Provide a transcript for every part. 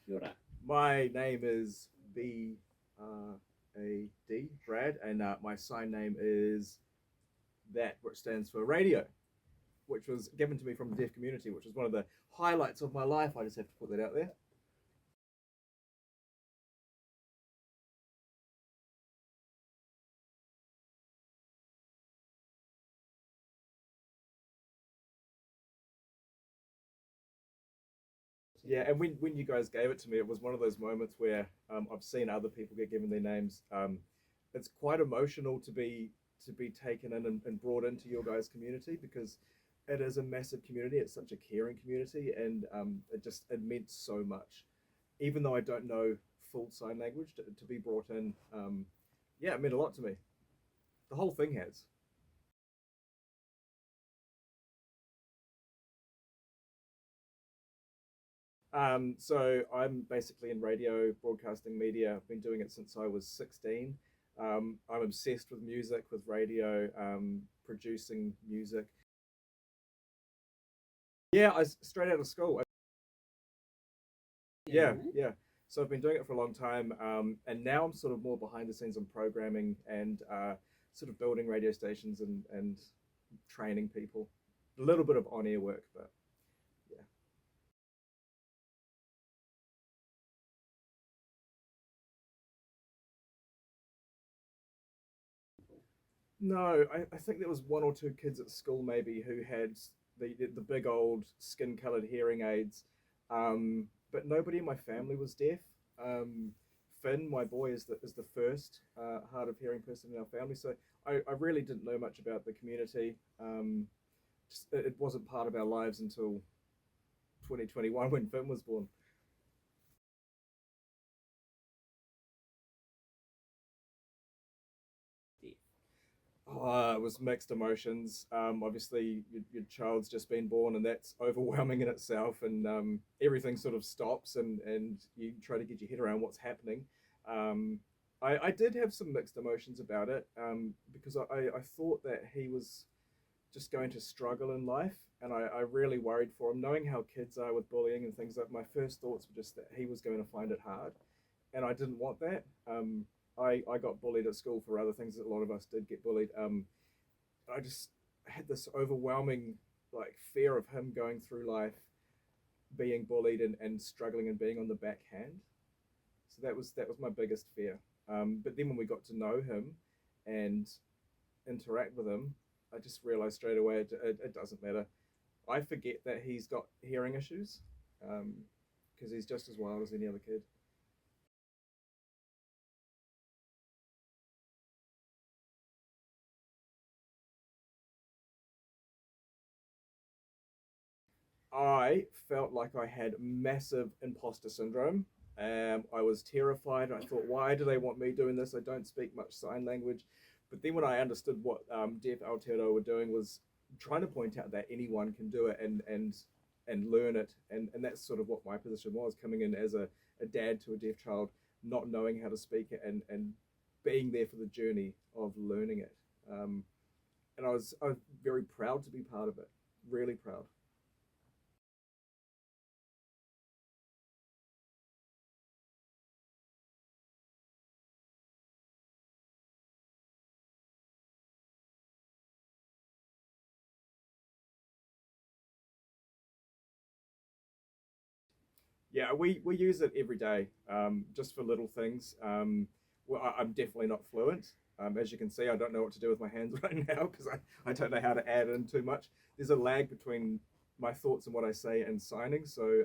Kia ora. My name is B-R-A-D, Brad, and my sign name is that, which stands for radio, which was given to me from the deaf community, which is one of the highlights of my life. I just have to put that out there. Yeah, and when you guys gave it to me, it was one of those moments where I've seen other people get given their names. It's quite emotional to be taken in and brought into your guys' community because it is a massive community. It's such a caring community, and it meant so much. Even though I don't know full sign language, to be brought in, yeah, it meant a lot to me. The whole thing has. So I'm basically in radio broadcasting media. I've been doing it since I was 16. I'm obsessed with music, with radio, producing music. Yeah, straight out of school. Yeah, yeah. So I've been doing it for a long time, and now I'm sort of more behind the scenes on programming and sort of building radio stations and training people. A little bit of on-air work, but yeah. No, I think there was one or two kids at school maybe who had the big old skin colored hearing aids, but nobody in my family was deaf. Finn, my boy, is the first hard of hearing person in our family, so I really didn't know much about the community. It wasn't part of our lives until 2021 when Finn was born. It was mixed emotions. Obviously, your child's just been born, and that's overwhelming in itself. And everything sort of stops, and you try to get your head around what's happening. Um, I did have some mixed emotions about it because I thought that he was just going to struggle in life, and I really worried for him. Knowing how kids are with bullying and things like, my first thoughts were just that he was going to find it hard, and I didn't want that. I got bullied at school for other things that a lot of us did get bullied. I just had this overwhelming like fear of him going through life being bullied and struggling and being on the backhand. So that was my biggest fear. But then when we got to know him and interact with him, I just realized straight away it doesn't matter. I forget that he's got hearing issues because he's just as wild as any other kid. I felt like I had massive imposter syndrome. I was terrified. I thought, why do they want me doing this? I don't speak much sign language. But then when I understood what Deaf Aotearoa were doing was trying to point out that anyone can do it and learn it. And that's sort of what my position was, coming in as a dad to a deaf child, not knowing how to speak it and being there for the journey of learning it. And I was very proud to be part of it, really proud. Yeah, we use it every day, just for little things. Well, I'm definitely not fluent. As you can see, I don't know what to do with my hands right now because I don't know how to add in too much. There's a lag between my thoughts and what I say and signing. So,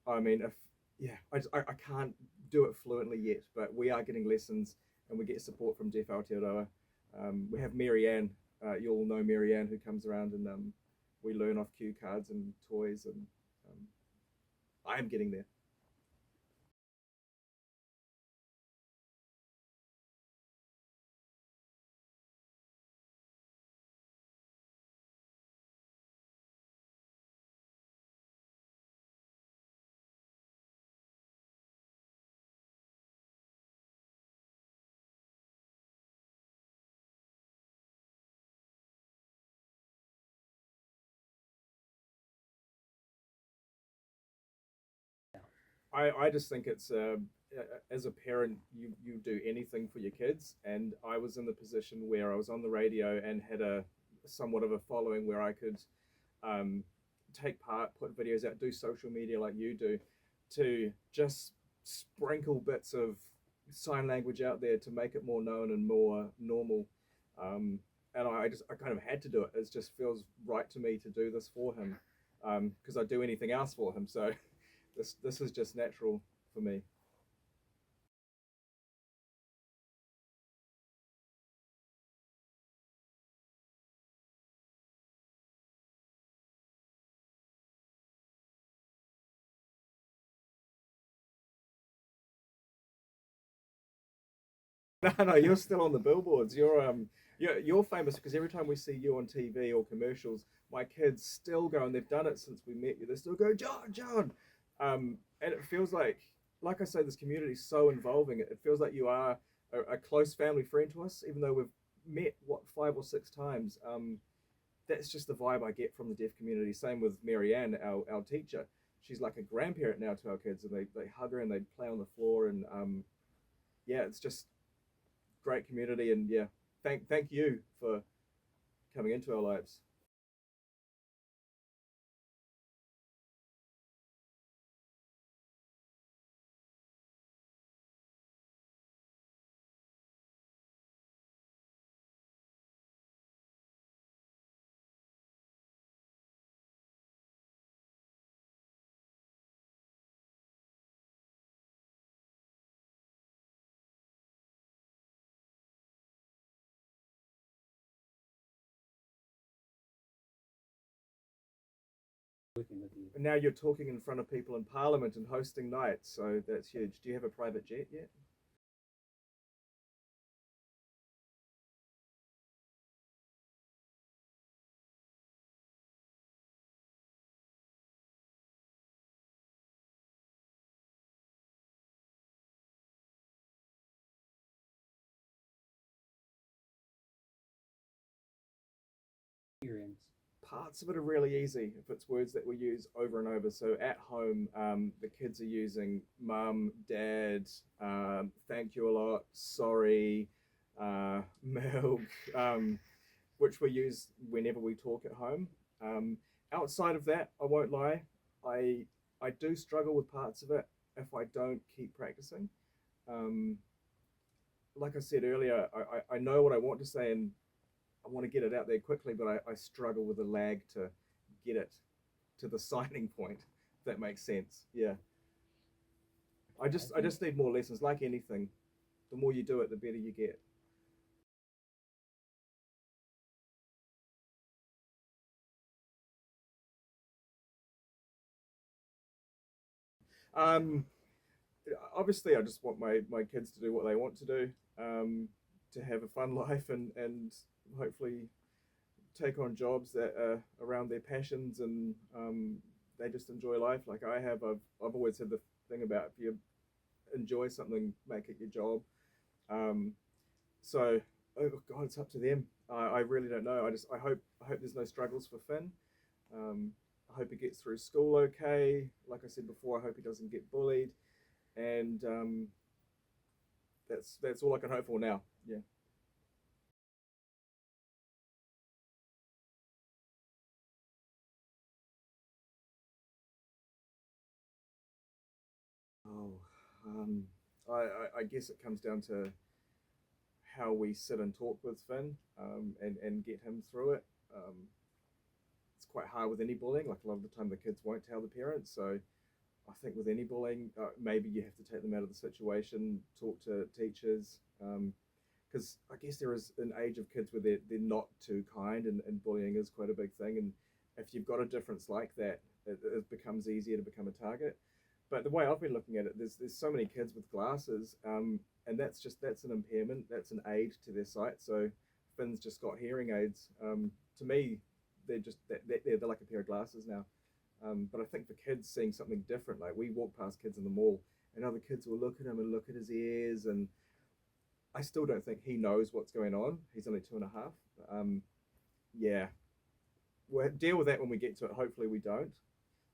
I mean, if yeah, I can't do it fluently yet, but we are getting lessons and we get support from Deaf Aotearoa. We have Marianne. You'll know Marianne who comes around and we learn off cue cards and toys and um, I am getting there. I just think it's as a parent, you do anything for your kids, and I was in the position where I was on the radio and had a somewhat of a following where I could um, take part, put videos out, do social media like you do, to just sprinkle bits of sign language out there to make it more known and more normal. Um, and I kind of had to do it. It just feels right to me to do this for him because I'd do anything else for him. So this is just natural for me. No, you're still on the billboards. You're famous because every time we see you on TV or commercials, my kids still go, and they've done it since we met you. They still go, John, John, and it feels like I say, this community is so involving. It feels like you are a close family friend to us, even though we've met what 5 or 6 times. That's just the vibe I get from the deaf community. Same with Marianne, our teacher. She's like a grandparent now to our kids, and they hug her and they play on the floor, and yeah, it's just great community, and yeah, thank you for coming into our lives. And now you're talking in front of people in Parliament and hosting nights, so that's huge. Do you have a private jet yet? Parts of it are really easy if it's words that we use over and over. So at home, the kids are using mum, dad, thank you a lot, sorry, milk, which we use whenever we talk at home. Um, Outside of that, I won't lie, I I do struggle with parts of it if I don't keep practicing. Um, like I said earlier, I know what I want to say and I want to get it out there quickly, but I struggle with the lag to get it to the signing point. If that makes sense. Yeah, I just need more lessons. Like anything, the more you do it, the better you get. Um, Obviously, I just want my kids to do what they want to do, to have a fun life, and hopefully take on jobs that are around their passions, and they just enjoy life like I have. I've always had the thing about if you enjoy something, make it your job. Um, so, oh God, it's up to them. I really don't know. I hope there's no struggles for Finn. I hope he gets through school okay. Like I said before, I hope he doesn't get bullied, and that's all I can hope for now. Yeah. Oh, um, I guess it comes down to how we sit and talk with Finn, and get him through it. Um, it's quite hard with any bullying. Like a lot of the time, the kids won't tell the parents. So I think with any bullying, maybe you have to take them out of the situation, talk to teachers, because I guess there is an age of kids where they're not too kind, and bullying is quite a big thing. And if you've got a difference like that, it becomes easier to become a target. But the way I've been looking at it, there's so many kids with glasses, and that's an impairment, that's an aid to their sight. So Finn's just got hearing aids. To me, they're like a pair of glasses now. But I think for kids seeing something different, like we walk past kids in the mall, and other kids will look at him and look at his ears, and I still don't think he knows what's going on. He's only 2.5. Yeah, we'll deal with that when we get to it. Hopefully, we don't.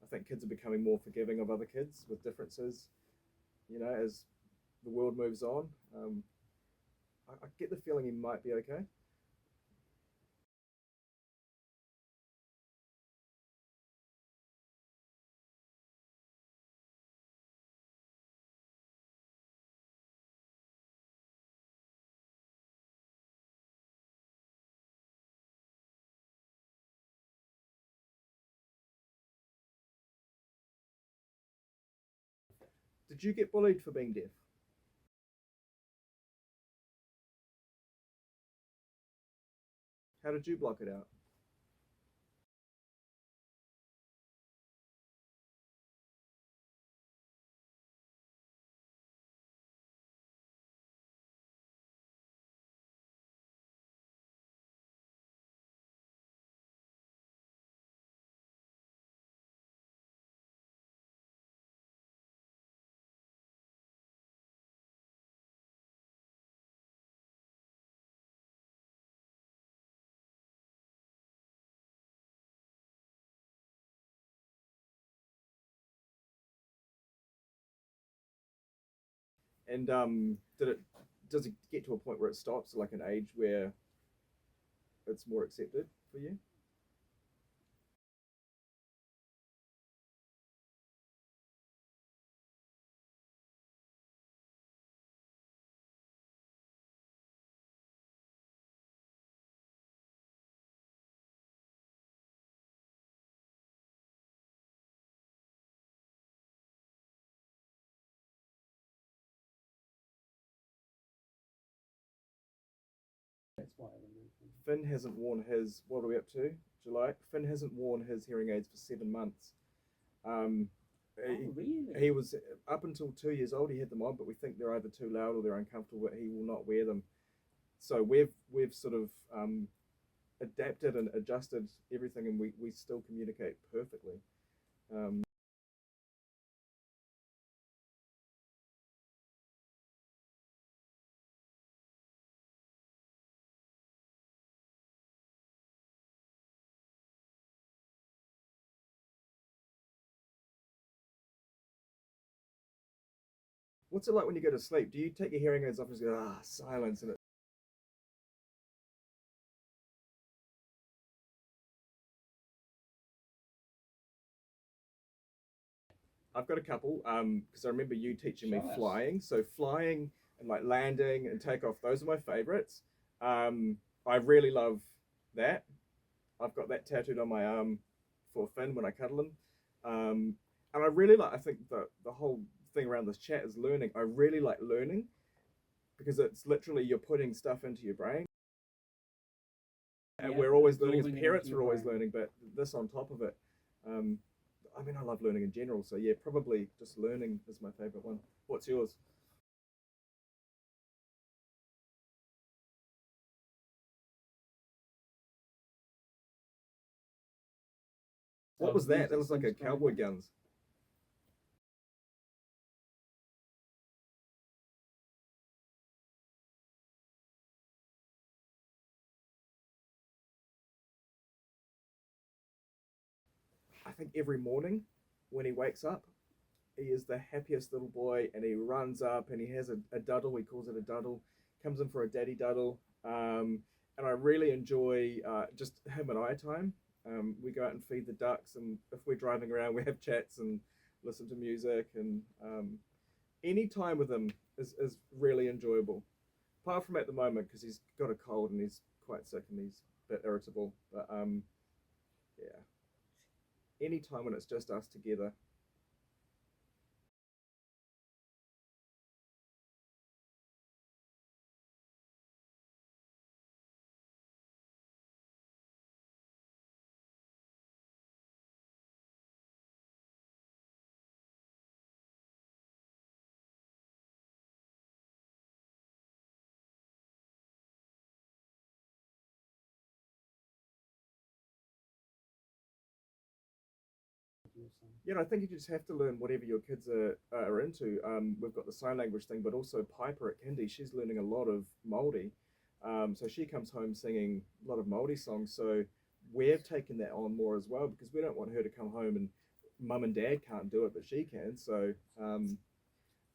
I think kids are becoming more forgiving of other kids with differences, as the world moves on. I get the feeling he might be okay. Did you get bullied for being deaf? How did you block it out? And does it get to a point where it stops, like an age where it's more accepted for you? Finn hasn't worn his. What are we up to? July. Finn hasn't worn his hearing aids for 7 months. Um, he was up until 2 years old. He had them on, but we think they're either too loud or they're uncomfortable. But he will not wear them. So we've sort of adapted and adjusted everything, and we still communicate perfectly. Um, what's it like when you go to sleep? Do you take your hearing aids off and just go silence and I've got a couple because I remember you teaching me flying. So flying and like landing and takeoff, those are my favorites. I really love that. I've got that tattooed on my arm for Finn when I cuddle him. And I really like. I think the whole thing around this chat is learning. I really like learning because it's literally you're putting stuff into your brain, and we're always learning. As parents, we're always learning, but this on top of it. Um, I mean, I love learning in general. So yeah, probably just learning is my favorite one. What's yours? What was that? That was like a cowboy guns. I think every morning when he wakes up, he is the happiest little boy, and he runs up and he has a duddle. He calls it a duddle. Comes in for a daddy duddle, and I really enjoy just him and I time. We go out and feed the ducks, and if we're driving around, we have chats and listen to music, and any time with him is really enjoyable. Apart from at the moment because he's got a cold and he's quite sick and he's a bit irritable. But yeah, any time when it's just us together. Yeah, I think you just have to learn whatever your kids are into. We've got the sign language thing, but also Piper at Kindy, she's learning a lot of Māori. So she comes home singing a lot of Māori songs. So we've taken that on more as well because we don't want her to come home and mum and dad can't do it, but she can. So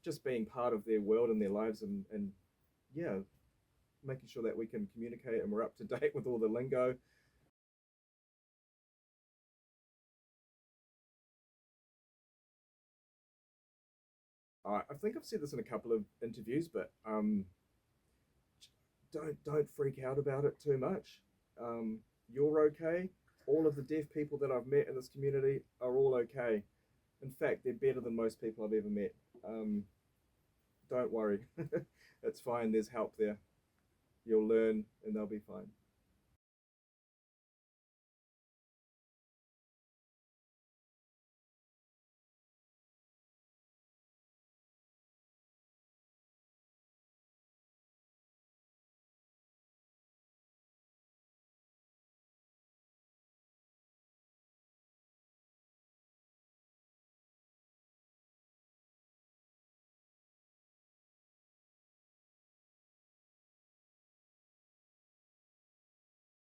just being part of their world and their lives, and yeah, making sure that we can communicate and we're up to date with all the lingo. I think I've said this in a couple of interviews, but don't freak out about it too much. You're okay. All of the deaf people that I've met in this community are all okay. In fact, they're better than most people I've ever met. Um, don't worry, it's fine. There's help there. You'll learn, and they'll be fine.